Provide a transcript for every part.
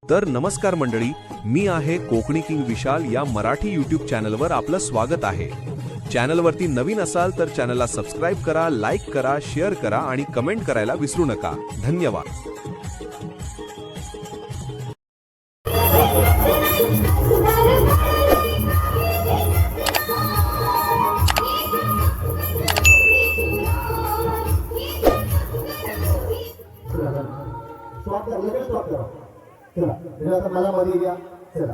तर नमस्कार मंडळी, मी आहे कोकणी किंग विशाल. या मराठी यूट्यूब चॅनलवर आपलं स्वागत आहे. चॅनलवरती नवीन असाल तर चॅनलला सबस्क्राईब करा, लाईक करा, शेअर करा आणि कमेंट करायला विसरू नका. धन्यवाद. चला आता मला मध्ये घ्या. चला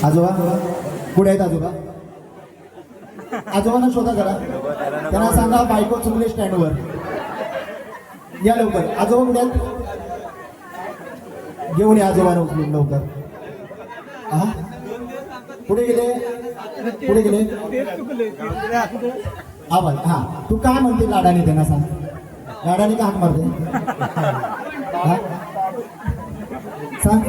आजोबा कुठे आहेत आजोबा? आजोबांना शोधा करा, त्यांना सांगा बायको चुकले स्टँडवर या लवकर. आजोबा कुठे आहेत? घेऊन या आजोबांना उचलून लवकर. हा कुठे गेले? कुठे गेले? आवाज. हा तू काय म्हणते लाडाने? त्यांना सांग लाडाने का हाक मारते. हा सांग.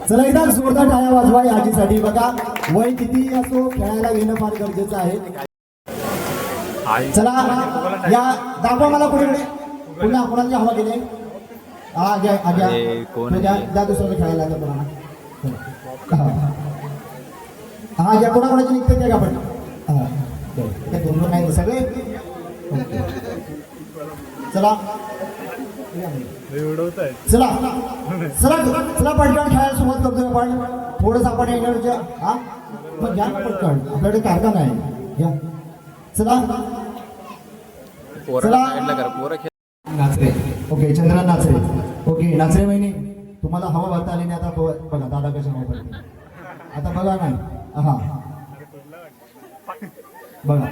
चला एकदा जोरदार टाळ्या वाजवा या आजीसाठी. बघा वय किती असो खेळायला येणं फार गरजेचं आहे. चला या दाखवा मला कुठे कुठे पुन्हा कोणाची हवा गेले. हा घ्या घ्या द्या दुसऱ्याला खेळायला लागलं कोणाला. हा घ्या कोणाकोणाची निघते त्या आपण. हा दोन नाही सगळे. चला चला चला चला पटकन खेळायला सुरुवात करतोय आपण. थोडंसं आपण एनर्जी. हा मग घ्या पटकन, आपल्याकडे कारखाना आहे. घ्या चला चला. नाचरे. ओके चंद्रा नाचरे. ओके नाचरे बहिणी तुम्हाला हवा भरता आली नाही. आता बघा दादा कशा हवा भरते आता बघा. नाही हा बघा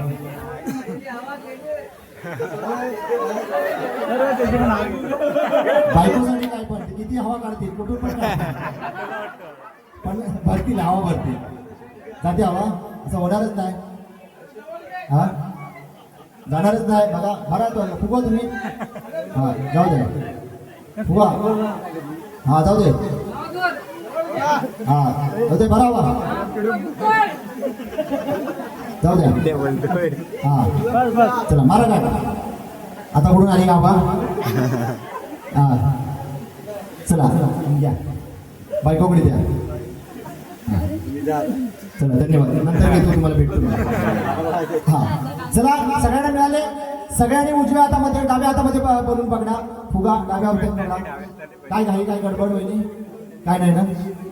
बायकोसाठी काय पडते, किती हवा काढतील, कुठून पण भरतील, हवा भरतील. जाते हवा असं होणारच नाही. हा जाणारच नाही. बघा भरा तो फुगा तुम्ही. हा जाऊ दे फुगा. हा जाऊ दे. हा जाऊ दे भरा हवा. जाऊ द्या. हा चला मारा का आता कुठून आली का बा. हा चला घ्या बायकोकडे द्या. चला धन्यवाद. नंतर घेतो तुम्हाला भेटतो. हा चला सगळ्यांना मिळाले. सगळ्यांनी उजव्या हातामध्ये डाव्या हातामध्ये बोलून बघणार. फुगा डाव्या हातात बघा. काय घाई काय गडबड होईल काय नाही ना.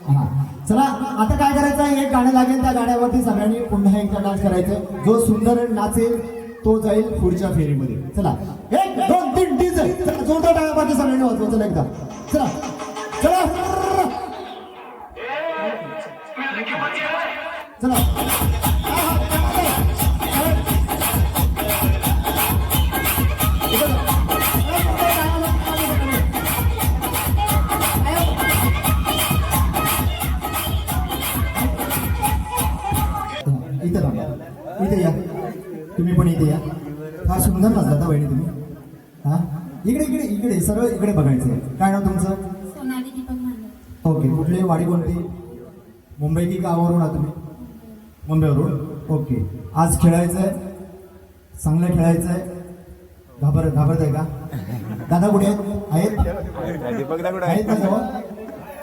हा चला आता काय करायचं आहे, एक गाणं लागेल त्या गाण्यावरती सगळ्यांनी पुन्हा एकदा डान्स करायचं. जो सुंदर नाचेल तो जाईल पुढच्या फेरीमध्ये. चला 1 2 3 डीजे. चला जोरदार टाळ्या वाजवा सगळ्यांनी वाजवा. चला एकदा चला चला चला. इथे थांबा, इथे या तुम्ही पण इथे या. हा सुंदर नाचला होता बहिणी तुम्ही. हा इकडे इकडे इकडे सर्व इकडे बघायचं. काय नाव तुमचं? सोनाली दीपक मांडे. ओके कुठली वाडी कोणती? मुंबई की गावावरून आहात तुम्ही? मुंबईवरून. ओके आज खेळायचंय, चांगलं खेळायचंय. घाबरत आहे का? दादा कुठे आहेत? आहेत ना जवळ?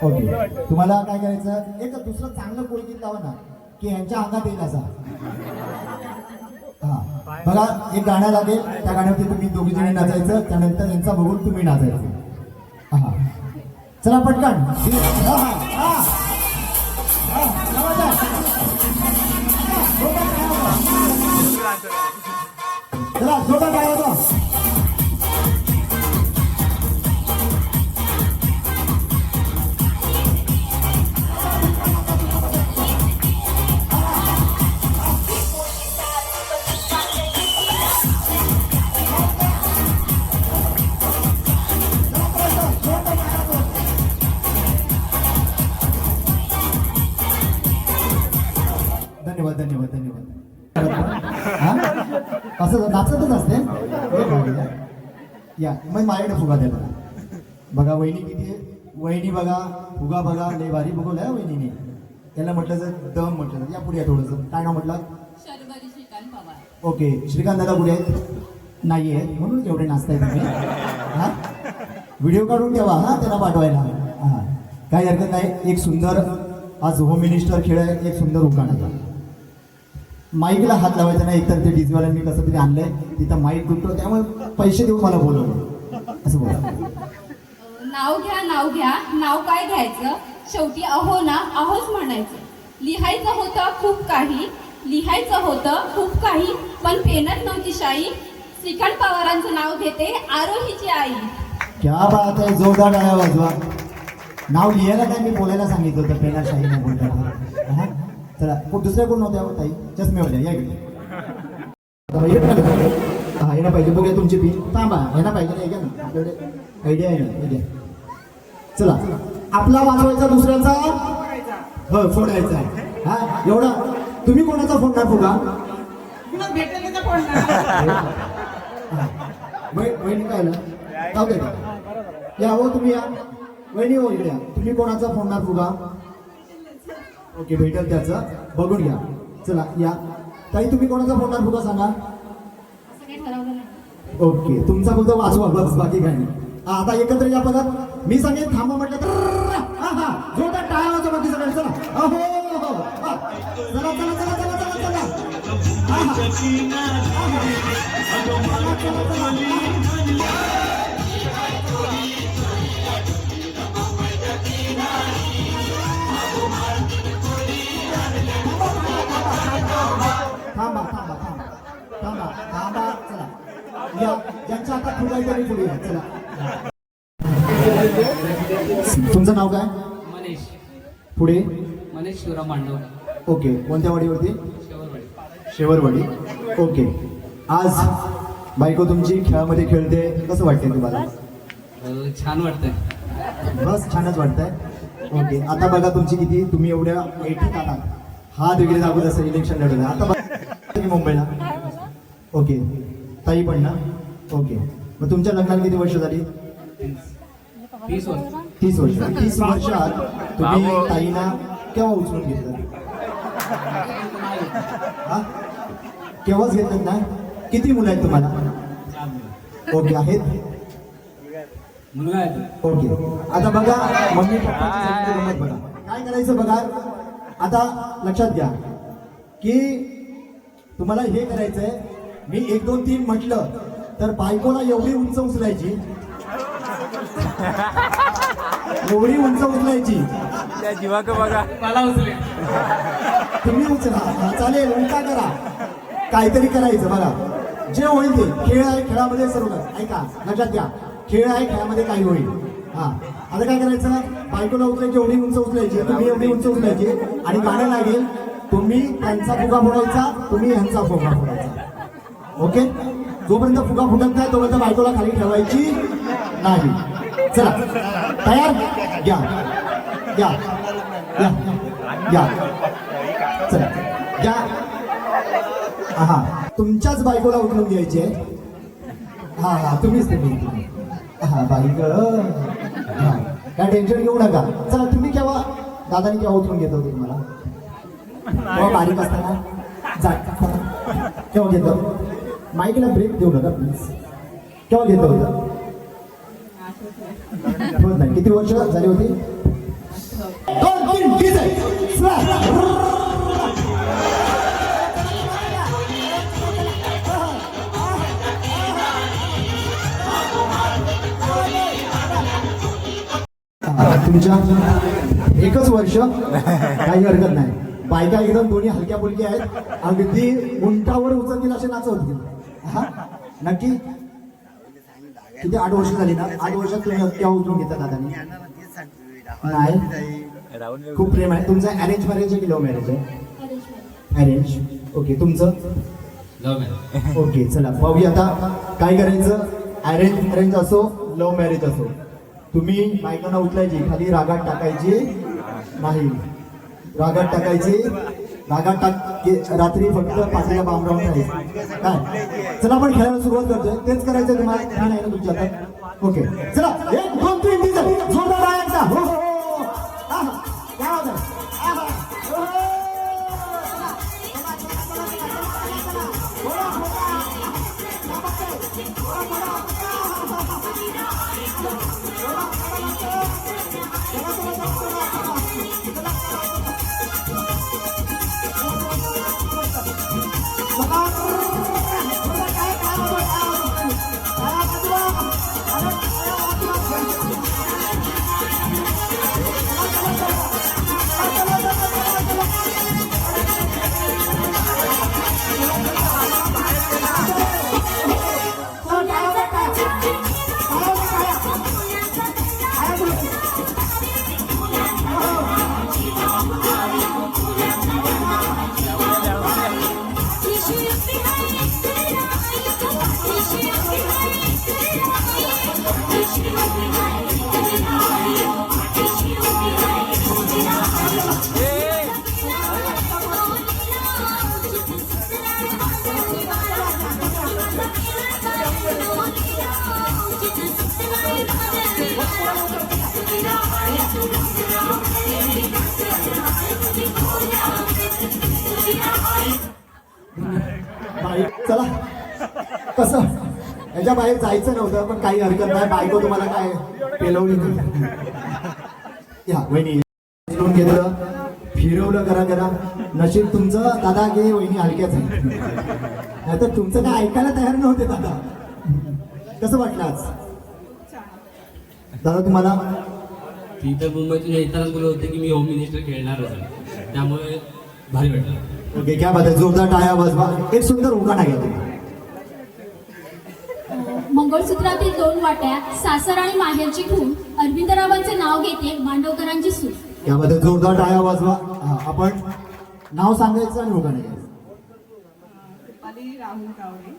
ओके तुम्हाला काय करायचं, एक दुसरं चांगलं कोळगीत लावा ना की ह्यांच्या अंगात येईल असा. हा बघा एक गाणं लागेल, त्या गाण्यावरती तुम्ही दोघी जणी नाचायचं, त्यानंतर यांचा बघून तुम्ही नाचायचं. हा चला पटकन. चला जोरदार काय होतो. धन्यवाद धन्यवाद धन्यवाद. हा असं नाचतच असते. या मग माझ्याकडे फुगा द्या बघा. बघा वहिनी किती आहे. वहिनी बघा फुगा बघा लय भारी फुगवलाय वहिनीने. याला म्हटलं जर दम म्हटलं तर या पुढे या थोडंसं. काय नाव म्हटलं. शर्वरी श्रीकांत पवार. ओके श्रीकांत दादा पुढे आहेत. नाही आहेत म्हणून एवढे नाचताय तुम्ही. हा व्हिडिओ काढून ठेवा हा त्यांना पाठवायला. हा काही हरकत नाही. एक सुंदर आज होम मिनिस्टर खेळ आहे. एक सुंदर उखाणा आहे. माईकला हात लावायचा नाही. एकतर ते डीजवाल्यांनी कसं तरी आणलंय तिथं माईक तुटतो त्यामुळे पैसे देऊन मला बोलवलं असं बोला. नाव घ्या नाव काय घ्यायचं. शेवटी अहो ना अहोच म्हणायचं. लिहायचं होतं खूप काही पण पेनच नव्हती शाई. श्रीकांत पवारांचं नाव घेते आरोहीची आई. क्या बात आहे. जोरदार टाळ्या वाजवा. नाव लिहायला काय मी बोलायला सांगितलं होतं. पेना शाही नाही बोलतात. हा चला दुसऱ्या कोण नव्हत्या ताई. चष्मे होत्या या इकडे. हा येणं पाहिजे बघूया तुमची फी. थांबा येणं पाहिजे नाही का ना आपल्याकडे आयडिया आहे ना. चला आपला वाजवायचा दुसऱ्याचा हो फोडायचा. हा एवढा तुम्ही कोणाचा फोडणार फुगा. वहिनी काय जाऊ दे या हो तुम्ही या. वहिनी हो इकडे या. तुम्ही कोणाचा फोडणार फुगा. ओके भेटेल त्याचं बघून घ्या. चला या ताई तुम्ही कोणाचा फोडणार फुगा सांगा. असं काही ठरवलं नाही. ओके तुमचा फक्त वाचवा बस बाकी काही नाही. आता एकत्र या परत. मी सांगेन थांबा म्हटलं तर हा हा जोरदार टाळ्या वाजवा बाकी सगळं. चला अहो हा. चला चला चला चला चला चला हा, हा. थांबा थांबा थांबा थांबा थांबा चला या ज्यांच्या आता पुढे तरी पुढे या. चला तुमचं नाव काय. मनीष पुढे मनीष शिवराम मांडव. ओके कोणत्या वाडीवरती. शेवरवाडी. शेवरवाडी. ओके आज बायको तुमची खेळामध्ये खेळते कसं वाटतंय तुम्हाला. छान वाटतंय. बस छानच वाटतंय. ओके आता बघा तुमची किती तुम्ही एवढ्या 80 आलात. हात वगैरे दाखवत असं इलेक्शन लढवलं. आता बघा तुम्ही मुंबईला. ओके ताई पण ना. ओके मग तुमच्या लग्नाला किती वर्ष झाली. 30 वर्ष. 30 वर्ष. 30 वर्षात तुम्ही ताईना केव्हा उचलून घेतलं. हा केव्हाच घेतलं ना. किती मुलं आहेत तुम्हाला. ओके आहेत. मुलगा आहे. ओके आता बघा मम्मी पप्पाची गंमत बघा. काय करायचं बघा. आता लक्षात घ्या की तुम्हाला हे करायचंय. मी 1 2 3 म्हटलं तर बायकोला एवढी उंच उचलायची. एवढी उंच उचलायची. त्या जीवाक बघा. मला उचले. तुम्ही उचला. हा, चालेल उलटा करा. काहीतरी करायचं बघा. जे होईल ते. खेळ आहे खेळामध्ये सर्व ऐका लक्षात घ्या. खेळ आहे खेळामध्ये काही होईल. हा आता काय करायचं. बायकोला उचलायची एवढी उंच उचलायची. तुम्ही एवढी उंच उचलायची आणि गाणं लागेल. तुम्ही त्यांचा फुगा फोडायचा तुम्ही ह्यांचा फुगा फोडायचा. ओके जोपर्यंत फुगा फुटत नाही तोपर्यंत बायकोला खाली ठेवायची नाही. चला तयार. घ्या घ्या घ्या घ्या. चला घ्या. हा तुमच्याच बायकोला उचलून घ्यायची आहे. हा हा तुम्हीच हा बाईक. हा काय टेन्शन घेऊ नका. चला तुम्ही केव्हा दादानी केव्हा उचलून घेत होते तुम्हाला. तेव्हा बारीक असताना जा केव्हा घेतो. माईकला ब्रेक देऊ नका प्लीज. केव्हा घेत होतं. होत नाही. किती वर्ष झाली होती. 2 3 ठीक आहे. तुमच्या 1च वर्ष काही हरकत नाही. बायका एकदम दोन्ही हलक्या फुलक्या आहेत, अगदी उंटावर उचलतील असे नाचवतील. हा नक्की किती 8 वर्ष झाली ना? 8 वर्षात तुम्ही केव्हा उचलून घेता दादानी? नाही, खूप प्रेम आहे तुमचं. अरेंज मॅरेज आहे की लव्ह मॅरेज आहे? अरेंज. ओके, तुमचं? Love marriage. ओके, चला पाहूया आता काय करायचं. अरेंज असो लव्ह मॅरेज असो, तुम्ही बायकांना उचलायची, खाली रागात टाकायची नाही. रागात टाकायची, रागात रात्री फक्त पाठीला बांब राहून राहायचं. काय? चला आपण खेळायला सुरुवात करतोय. तेच करायचं तुम्हाला? नाही ना तुमच्या हातात. ओके, चला 1 2 3 डिझेल जोरदार राहायचा. हो हो हो. आहा, काय होतं? आहा, हो, हो. चला, कसं याच्या बाहेर जायचं नव्हतं, पण काही हरकत नाही. बायको तुम्हाला काय पेलवली नाही. या वहिनी उचलून घेतलं, फिरवलं करा करा. नशीब तुमचं दादा की वहिनी हलक्याच आहे, नाहीतर तुमचं काय ऐकायला तयार नव्हते दादा. कसं वाटलं आज दादा तुम्हाला? ती तर मुंबईतून येतानाच बोलत होते की मी होम मिनिस्टर खेळणारच आहे, त्यामुळे भारी वाटलं. ओके, क्या बात आहे. जोरदार टाळ्या वाजवा. एक सुंदर उखाणा घ्या तुम्ही. मंगळसूत्रातील 2 वाट्या, सासर आणि माहेरची खून, अरविंदरावांचे नाव घेते मांडवकरांची सून. यामध्ये जोरदार टाळ्या वाजवा. हा, आपण नाव सांगायचं आणि उखाणा घ्यायचं. राहुल कावळे.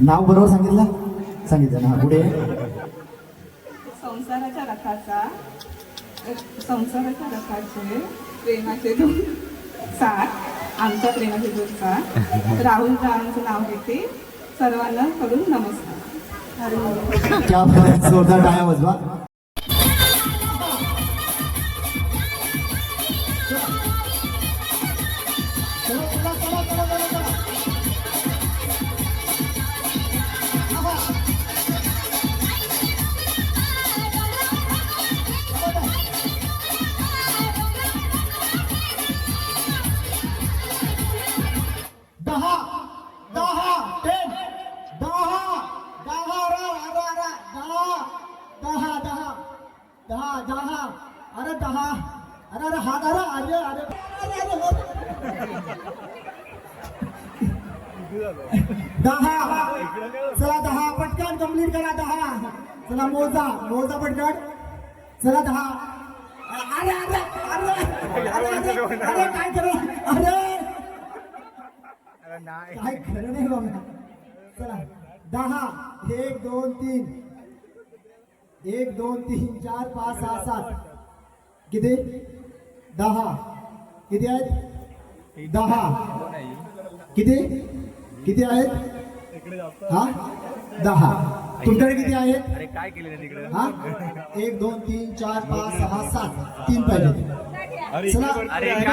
नाव बरोबर सांगितलं ना? पुढे. संसाराच्या रथाचे प्रेमाचे 2 साथ, आमच्या प्रेमाचे 2 साथ. राहुल रावांचं नाव घेते, सर्वांना करून नमस्कार. क्या बात आहे. जोरदार टाळ्या वाजवा. अरे हात अरे अरे 10. चला 10 पटकन कंप्लीट करा. 10 चला मोजा पटकन. चला 10. अरे अरे अरे अरे अरे काय करू? अरे काय खरं नाही बाबा. चला 10. 1 2 3 1 2 3 4 5 6 7. किती? 10. किती आहेत? 10. किती आहेत? हा 10. तुमच्याकडे किती आहेत? हा 1 2 3 4 5 6 7. 3 पाहिजे. चला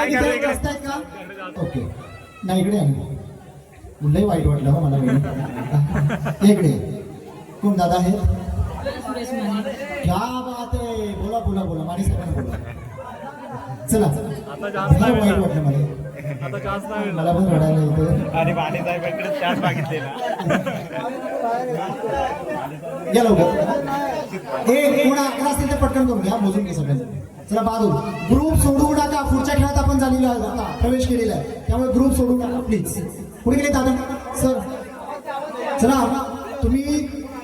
किती जास्त आहेत का? ओके, नाही इकडे आहे. लय वाईट वाटलं हो मला. इकडे कोण दादा आहे? क्या बात आहे. बोला माने साहेबांना बोला. चला फार वाईट वाटलं मला पण रडायला येतं. आणि माने साहेबांकडे चाट मागितले ना. या लवकर. कोणा 11 असतील तर पटकन करून घ्या. मोजून घ्या सगळ्यांना. चला बाजू ग्रुप सोडू नका. पुढच्या खेळात आपण झालेलो आहे आता प्रवेश केलेला आहे, त्यामुळे ग्रुप सोडू नका प्लीज. पुढे गेले दादा सर. चला तुम्ही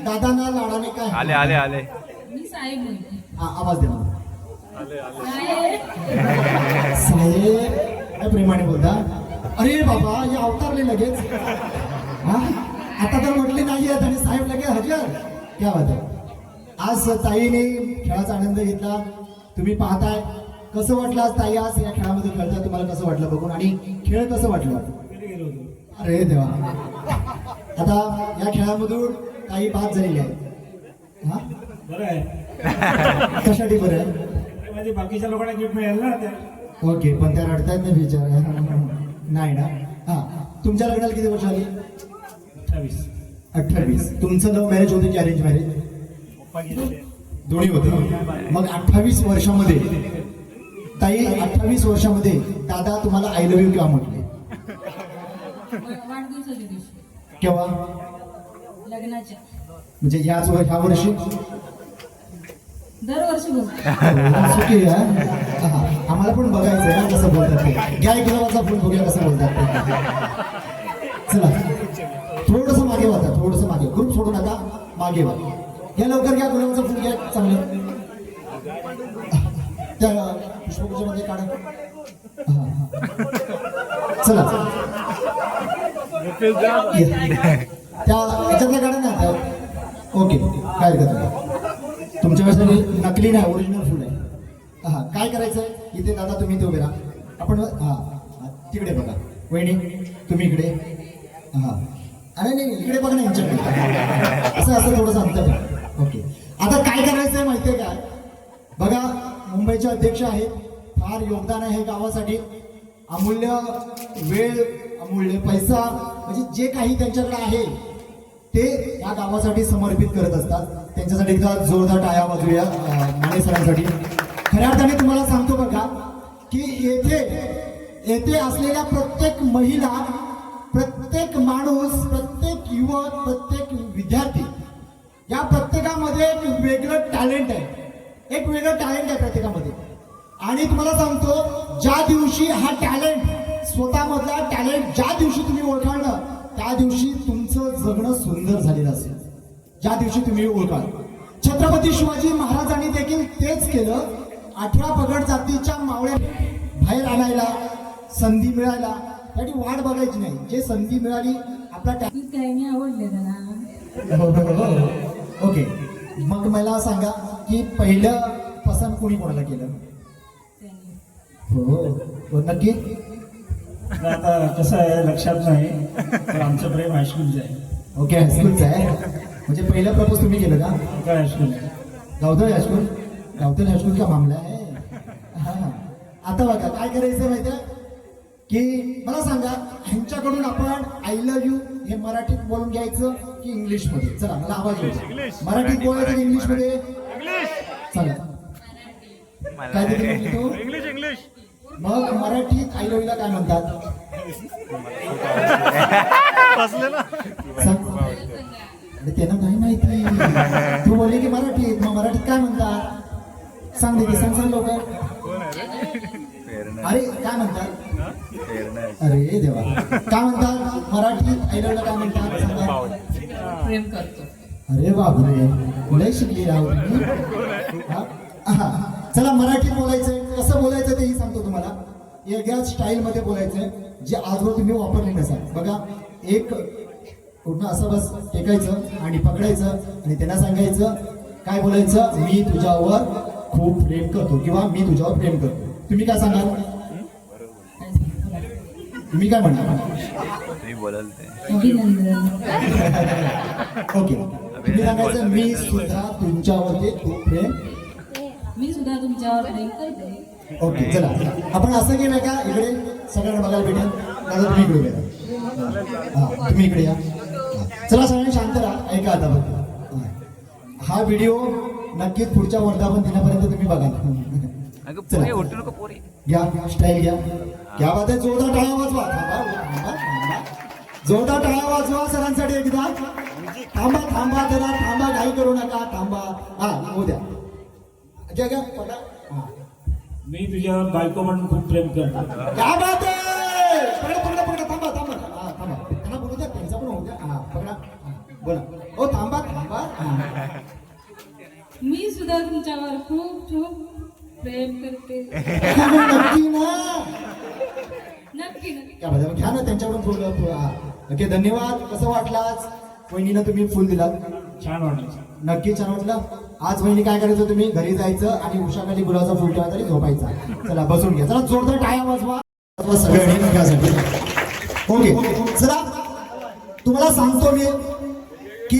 दादांना लाडाने काय आले आले आले मी साहेब म्हणते. हा, आवाज दे मला. साहेब काय प्रेमाने बोलता. अरे बाबा हे अवतारले लगेच. हा आता तर म्हटले नाही आहेत आणि साहेब लगेच हजर. क्या बात आहे. आज ताईने खेळाचा आनंद घेतला. तुम्ही पाहताय कसं वाटलं आज ताई आज या खेळामध्ये खेळता. तुम्हाला कसं वाटलं बघून आणि खेळ कसं वाटलं. अरे देवा. आता या खेळामधून काही बाद झालेली आहे. हा बरं आहे. कशासाठी बरं आहे. म्हणजे बाकीच्या लोकांना गिफ्ट मिळेल ना त्या. ओके पण त्या रडतायत नाही विचार. नाही ना. हा तुमच्या लग्नाला किती वर्ष आली. 28. 28. तुमचं लव्ह मॅरेज होतं की अरेंज मॅरेज. पप्पा गेलेले. दोन्ही होतं. मग 28 वर्षामध्ये ताई 28 वर्षामध्ये दादा तुम्हाला आय लव्ह यू केव्हा म्हटले. वाढदिवसाच्या दिवशी केव्हा लग्नाच्या म्हणजे ह्या वर्षी. दरवर्षी बोलतो. सुखी आहे. हा, आम्हाला पण बघायचं आहे ना कसं बोलतात ते. घ्या एक गुलाबाचा फुल बघूया कसं बोलतात ते. चला थोडस मागे वाचा. थोडस मागे. ग्रुप सोडू नका. मागे वा. घ्या लवकर घ्या गुलाबाचा फुल घ्या चांगलं. त्या पुष्पगुच्छ मध्ये काढा. चला त्या याच्यातल्या काढा ना त्या. ओके काय हरकत नाही. तुमच्या वेळेस नकली नाही ओरिजिनल फुल आहे. हा काय करायचंय इथे दादा तुम्ही ते उभे राहा. आपण हा तिकडे बघा. वहिनी तुम्ही इकडे. हा अरे नाही इकडे बघा ना यांच्याकडे. असं असं थोडंसं अंतर आहे. ओके आता काय करायचंय माहितीये काय. बघा मुंबईचे अध्यक्ष आहेत. फार योगदान आहे गावासाठी. अमूल्य वेळ अमूल्य पैसा म्हणजे जे काही त्यांच्याकडे आहे ते या गावासाठी समर्पित करत असतात. त्यांच्यासाठी एकदा जोरदार टाळ्या वाजवूया माने सरांसाठी. खऱ्या अर्थाने तुम्हाला सांगतो बघा की येथे असलेल्या प्रत्येक महिला, प्रत्येक माणूस, प्रत्येक युवक, प्रत्येक विद्यार्थी या प्रत्येकामध्ये एक वेगळं टॅलेंट आहे. एक वेगळं टॅलेंट आहे प्रत्येकामध्ये. आणि तुम्हाला सांगतो ज्या दिवशी हा टॅलेंट स्वतःमधला टॅलेंट ज्या दिवशी तुम्ही ओळखाल त्या दिवशी तुमचं जगणं सुंदर झालेलं असेल. ज्या दिवशी तुम्ही ओळखाल. छत्रपती शिवाजी महाराजांनी देखील तेच केलं. 18 पगड जातीच्या मावळ्या बाहेर आणायला संधी मिळायला त्याची वाट बघायची नाही. जे संधी मिळाली आपला काही आवडले त्याला. हो. ओके मग मला सांगा की पहिलं पसंत कोणी कोणाला केलं. हो नक्की. आता कसं आहे लक्षात नाही पण आमचं प्रेम हायस्कूलचं आहे. ओके हायस्कूलचं आहे. म्हणजे पहिलं प्रपोज तुम्ही केलं का. काय हायस्कूल. गावतळ हायस्कूल. गावतळ हायस्कूल का मामला आहे. हा आता बघा काय करायचं माहिती आहे की मला सांगा ह्यांच्याकडून आपण आय लव्ह यू हे मराठीत बोलून घ्यायचं की इंग्लिशमध्ये. चला मला आवाज येईल. मराठीत बोलायचं की इंग्लिशमध्ये. चला काय तिथे तू इंग्लिश इंग्लिश. मग मराठीत आय लव्ह यूला काय म्हणतात. बसले ना. अरे त्यांना नाही माहिती. तू बोलली की मराठीत मग मराठीत काय म्हणतात सांग दे. सांग लवकर. अरे काय म्हणतात. अरे देवा काय म्हणतात मराठीत आय लव्ह यूला काय म्हणतात सांगा. प्रेम करतो. अरे बापरे लय शिकली राहू तुम्ही. चला मराठीत बोलायचंय. कसं बोलायचं तेही सांगतो तुम्हाला. वेगळ्या स्टाईल मध्ये बोलायचंय जे आजवर तुम्ही वापरले नसाल. बघा एक कुठं असं बस टेकायचं आणि पकडायचं आणि त्यांना सांगायचं काय बोलायचं. मी तुझ्यावर खूप प्रेम करतो किंवा मी तुझ्यावर प्रेम करतो. तुम्ही काय सांगाल. तुम्ही काय म्हणणार. अभिनंदन. ओके तुम्ही सांगायचं मी सुद्धा तुमच्यावरती खूप प्रेम. मी सुद्धा तुमच्यावर प्रेम करते. ओके चला आपण असं केलं का इकडे सगळ्यांना बघायला भेटेल. दादा तुम्ही इकडे या. हा तुम्ही इकडे या. चला सगळ्यांनी शांत राहा. ऐका आता बघा हा व्हिडिओ नक्कीच पुढच्या वर्धापन दिनापर्यंत तुम्ही बघा. चला घ्या स्टाईल घ्या. क्या बात आहे. जोरदार टाळ्या वाजवा. थांबा. जोरदार टाळ्या वाजवा सरांसाठी एकदा. थांबा जरा थांबा. घाई करू नका. थांबा. हा होऊ द्या. घ्या पटा. मी तुझ्यावर बायको म्हणून खूप प्रेम करतो. क्या बात आहे. पकडा थांबा थांबा त्यांना बोलू द्या, त्यांचा पण होऊ द्या. हा पकडा, हा, बोला. ओ थांबा. हा. मी सुद्धा तुमच्यावर खूप खूप प्रेम करते. नक्की ना. नक्की क्या बात आहे. घ्या ना त्यांच्याकडून फुल. ओके धन्यवाद. कसं वाटलं आज वहिनीनं तुम्ही फुल दिला? छान वाटलं. नक्की छान वाटलं. आज वहिनी काय करायचं, तुम्ही घरी जायचं आणि उषाखाली गुलाबाचा फुल ठेवायचा आणि झोपायचा. चला बसून घ्या. चला जोरदार टाळ्या वाजवा सगळ्यांनी त्यासाठी. ओके चला तुम्हाला सांगतो मी की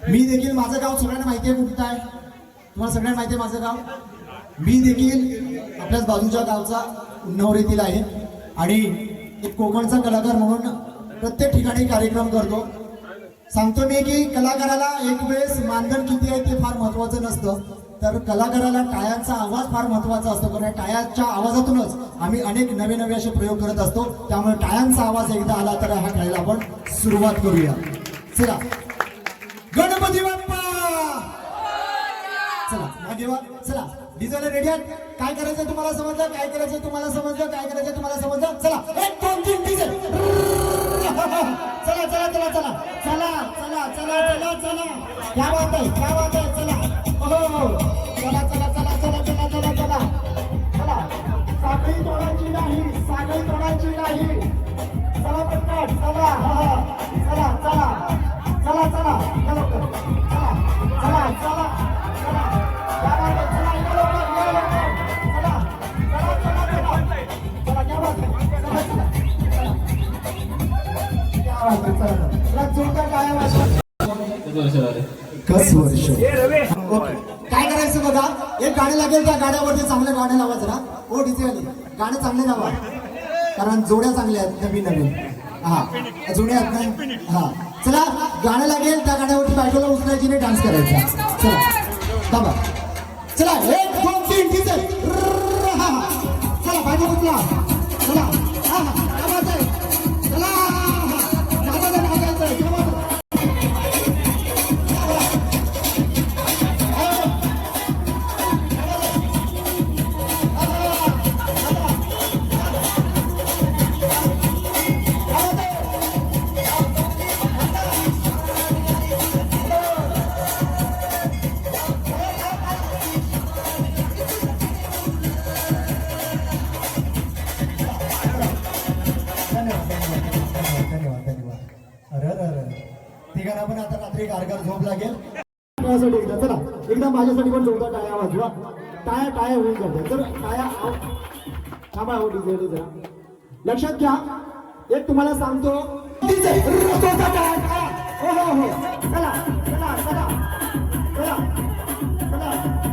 मी देखील, माझं गाव सगळ्यांना माहिती आहे कुठं आहे. तुम्हाला सगळ्यांना माहिती आहे माझं गाव. मी देखील आपल्याच बाजूच्या गावचा उन्नावर येथील आहे आणि एक कोकणचा कलाकार म्हणून प्रत्येक ठिकाणी कार्यक्रम करतो. सांगतो मी की कलाकाराला एक वेळेस मानधन किती आहे ते फार महत्वाचं नसतं, तर कलाकाराला टाळ्यांचा आवाज फार महत्वाचा असतो. कारण टाळ्याच्या आवाजातूनच आम्ही अनेक नवे असे प्रयोग करत असतो. त्यामुळे टाळ्यांचा आवाज एकदा आला तर हा खेळायला आपण सुरुवात करूया. चला गणपती बाप्पा. चला मागे वा. चला डीजेला रेडी आहे. काय करायचं तुम्हाला समजलं, काय करायचं तुम्हाला समजलं, काय करायचं तुम्हाला समजलं. चला 1 2 3 डीजे. चला चला चला चला चला चला चला चला चला. क्या बात आहे, क्या बात आहे. चला हो चला चला चला चला चला चला चला चला. साखळी तोडायची नाही, साखळी तोडायची नाही. चला पटकन चला. चला चला चला चला चला चला चला चला चला. क्या बात आहे. चला इकडे लवकर, इकडे लवकर. चला चला चला चला चला. क्या बात आहे. चला चला क्या बात आहे. चला चला जोरदार टाळ्या वाजवा. कस वर्ष. ओके काय करायचं बघा, एक गाणी लागेल, त्या गाण्यावरती चांगलं गाणं लावा जरा. ओ डीजे वाले गाणं चांगले लावा, कारण जोड्या चांगल्या आहेत नवीन. हा जुन्या आहेत ना. हा चला गाणं लागेल, त्या गाण्यावरती बायकोला उचलायची नाही, डान्स करायचा. चला बाबा चला 1 2 3 डीजे. चला बायको उचला. चला आवाज आहे. चला नाचायचं. तिघांना पण आता रात्री कारगर झोप लागेल. चला एकदा माझ्यासाठी पण जोरदार टाळ्या वाजवा. टाळ्या होऊन जाते. तर टाळ्या थांबा. हो डीजे जरा लक्षात घ्या. एक तुम्हाला सांगतो डीजे. हो चला चला चला चला चला चला चला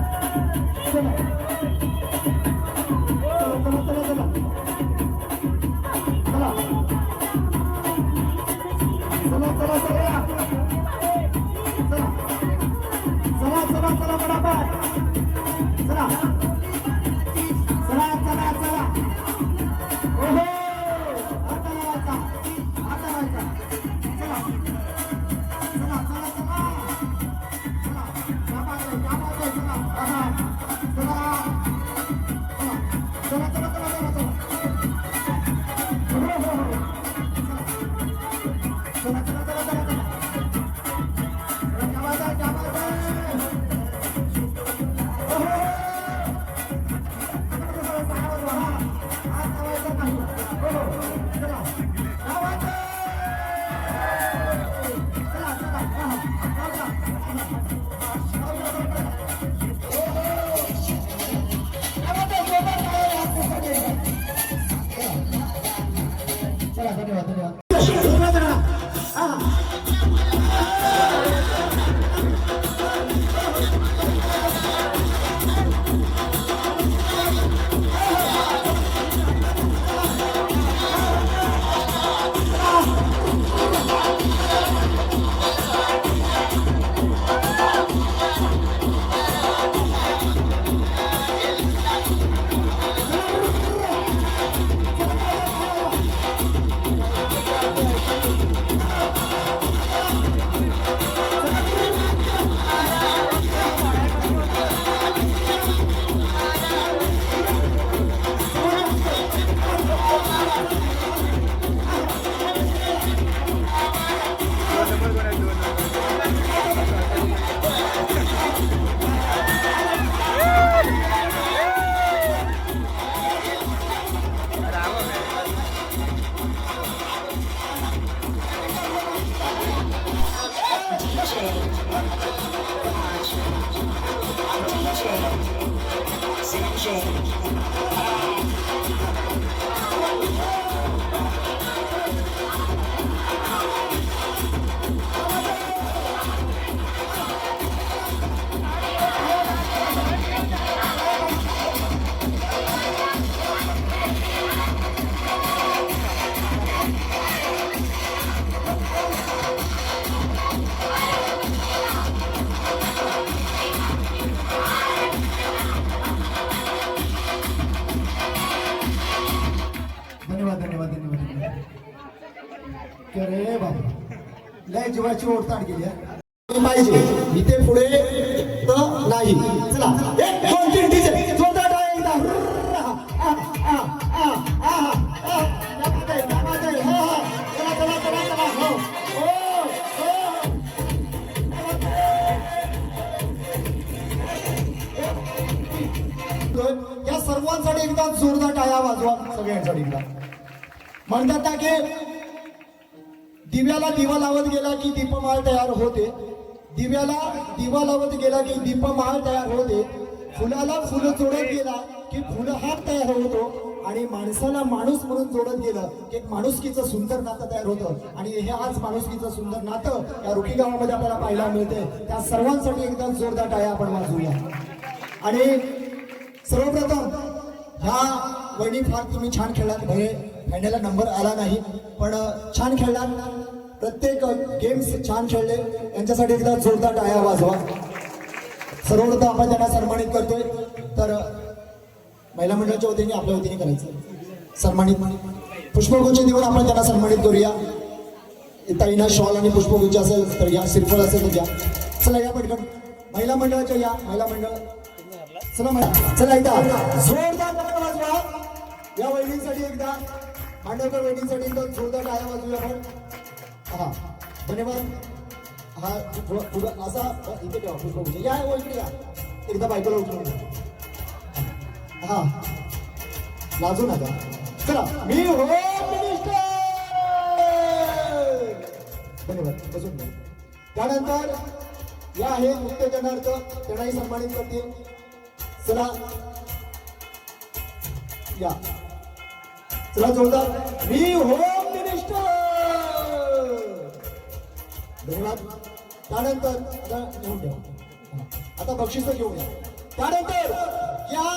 धन्यवाद धन्यवाद धन्यवाद. अरे बाबा लय जीवाची ओढताण केली आहे. पाहिजे इथे पुढे तर नाही. चला एक दोन तीन डीजे जोरदार टाळ्या एकदा. चला चला चला चला. हो या सर्वांसाठी एकदा जोरदार टाळ्या वाजवा सगळ्यांसाठी एकदा. म्हणतात ना की दिव्याला दिवा लावत गेला की दीपमाळ तयार होते. दिव्याला दिवा लावत गेला की दीपमाळ तयार होते. फुलाला फुलं जोडत गेला की फुलहार तयार होतो. आणि माणसाला माणूस म्हणून जोडत गेलं की एक माणुसकीचं सुंदर नातं तयार होतं. आणि हे आज माणुसकीचं सुंदर नातं या रुकी गावामध्ये आपल्याला पाहायला मिळते. त्या सर्वांसाठी एकदा जोरदार टाळ्या आपण वाजवूया. आणि सर्वप्रथम ह्या वहिनी फार तुम्ही छान खेळलात. भले फायनलला नंबर आला नाही पण छान खेळलात. प्रत्येक गेम्स छान खेळले. यांच्यासाठी एकदा जोरदार टाळ्या वाजवा. सर्वप्रथम आपण त्यांना सन्मानित करतोय. तर महिला मंडळाच्या वतीने आपल्या वतीने करायचं सन्मानित पुष्पगुच्छ देऊन आपण त्यांना सन्मानित करूया. ताईना शॉल आणि पुष्पगुच्छ असेल तर या, श्रीफळ असेल तर घ्या. चला या पटकन महिला मंडळाच्या या. महिला मंडळ चला एकदा जोरदार टाळ्या वाजवा या वहिनींसाठी. एकदा मांडवकर वहिनींसाठी एकदा जोरदार टाळ्या वाजवूया आपण. हा धन्यवाद. हा असा इथे ठेवा पुष्पगुच्छ. या इकडे या. एकदा बायकोला उठवून हा लाजू नका. चला मी होम मिनिस्टर. धन्यवाद. बसून घ्या. त्यानंतर या आहेत उत्तेजनार्थ त्यांनाही सन्मानित करतील. चला या. चला जोरदार मी होम मिनिस्टर. धन्यवाद. त्यानंतर आता घेऊन ठेवा. आता बक्षीस घेऊन या. त्यानंतर या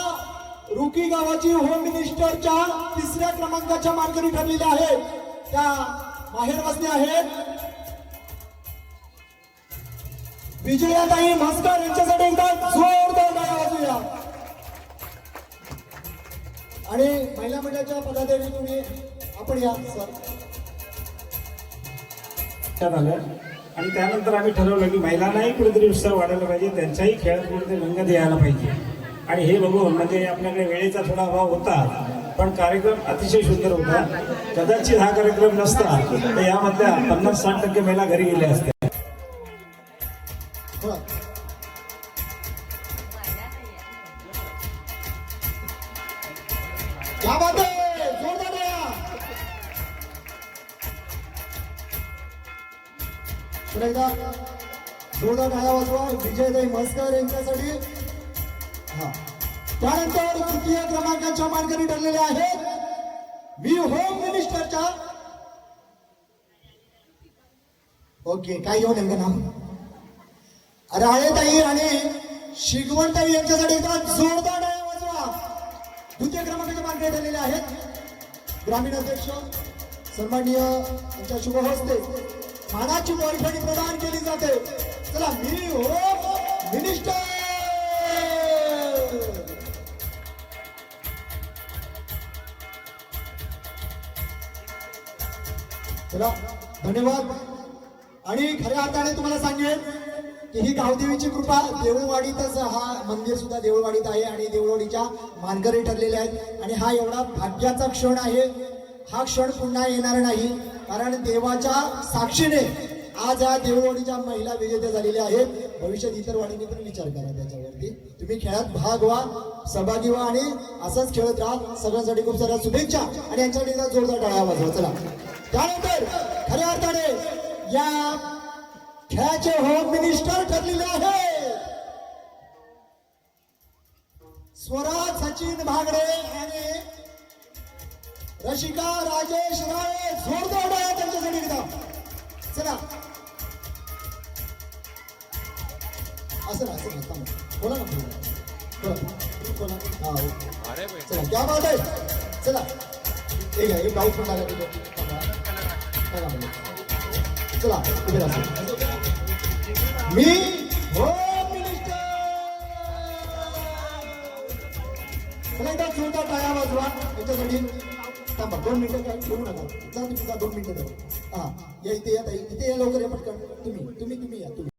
रुकी गावाची होम मिनिस्टरच्या 3ऱ्या क्रमांकाच्या मानकरी ठरलेल्या आहेत त्या बाहेर बसल्या आहेत. विजयाताई म्हस्कर यांच्यासाठी एकदा जोरदार टाळ्या वाजवूया. आणि महिला मंडळाच्या पदाधिकारी तुम्ही आपण या सर. आलं आणि त्यानंतर आम्ही ठरवलं की महिलांनाही कुठेतरी उत्साह वाढायला पाहिजे. त्यांच्याही खेळात कुठेतरी रंग द्यायला पाहिजे. आणि हे बघून म्हणजे आपल्याकडे वेळेचा थोडा अभाव होता पण कार्यक्रम अतिशय सुंदर होता. कदाचित हा कार्यक्रम नसता तर यामधल्या 50-60% महिला घरी गेल्या असत्या. क्या बात आहे. जोरदार टाळ्या. पुन्हा एकदा जोरदार टाळ्या वाजवा विजयताई म्हस्कर यांच्यासाठी. हा त्यानंतर 3य क्रमांकाच्या मानकरी ठरलेल्या आहेत मी होम मिनिस्टरच्या. ओके काय घेऊन नेमकं नाव राळेताई आणि शिगवणताई यांच्यासाठी एकदा जोरदार टाळ्या वाजवा. 2य क्रमांकाच्या मानकरी ठरलेल्या आहेत ग्रामीण अध्यक्ष सन्माननीय यांच्या शुभ हस्ते मानाची बॉलफेडी प्रदान केली जाते. चला मी होम मिनिस्टर. चला धन्यवाद. आणि खऱ्या अर्थाने तुम्हाला सांगेन की ही गावदेवीची कृपा. देऊळवाडीतच हा मंदिर सुद्धा देऊळवाडीत आहे आणि देऊळवाडीच्या मानकरी ठरलेल्या आहेत. आणि हा एवढा भाग्याचा क्षण आहे. हा क्षण पुन्हा येणार नाही कारण देवाच्या साक्षीने आज या देऊळवाडीच्या महिला विजेत्या झालेल्या आहेत. भविष्यात इतर वाडीने पण विचार करा त्याच्यावरती. तुम्ही खेळात भाग व्हा, सहभागी व्हा आणि असंच खेळत राहा. सगळ्यांसाठी खूप साऱ्या शुभेच्छा आणि यांच्यासाठी जोरदार टाळ्या वाजवा. चला त्यानंतर खऱ्या अर्थाने या खेळाचे होम मिनिस्टर ठरलेले आहेत स्वराज सचिन भागडे आणि रशिका राजेश राळे जोरदार टाळ्या त्यांच्यासाठी एकदा. चला असं ना थांबा. बोला ना बोला. हा हो. चला क्या बात आहे. चला ठीक आहे. एक डाऊट पण टाका तिथे. चला उभे राहा. मी होम मिनिस्टर. चला एकदा जोरदार टाळ्या वाजवा याच्यासाठी. थांबा 2 मिनिटं काय ठेवू नका. जा तुम्ही 2 मिनिटं. हा या इथे या ताई. इथे या लवकर या पटकन. तुम्ही या तुम्ही.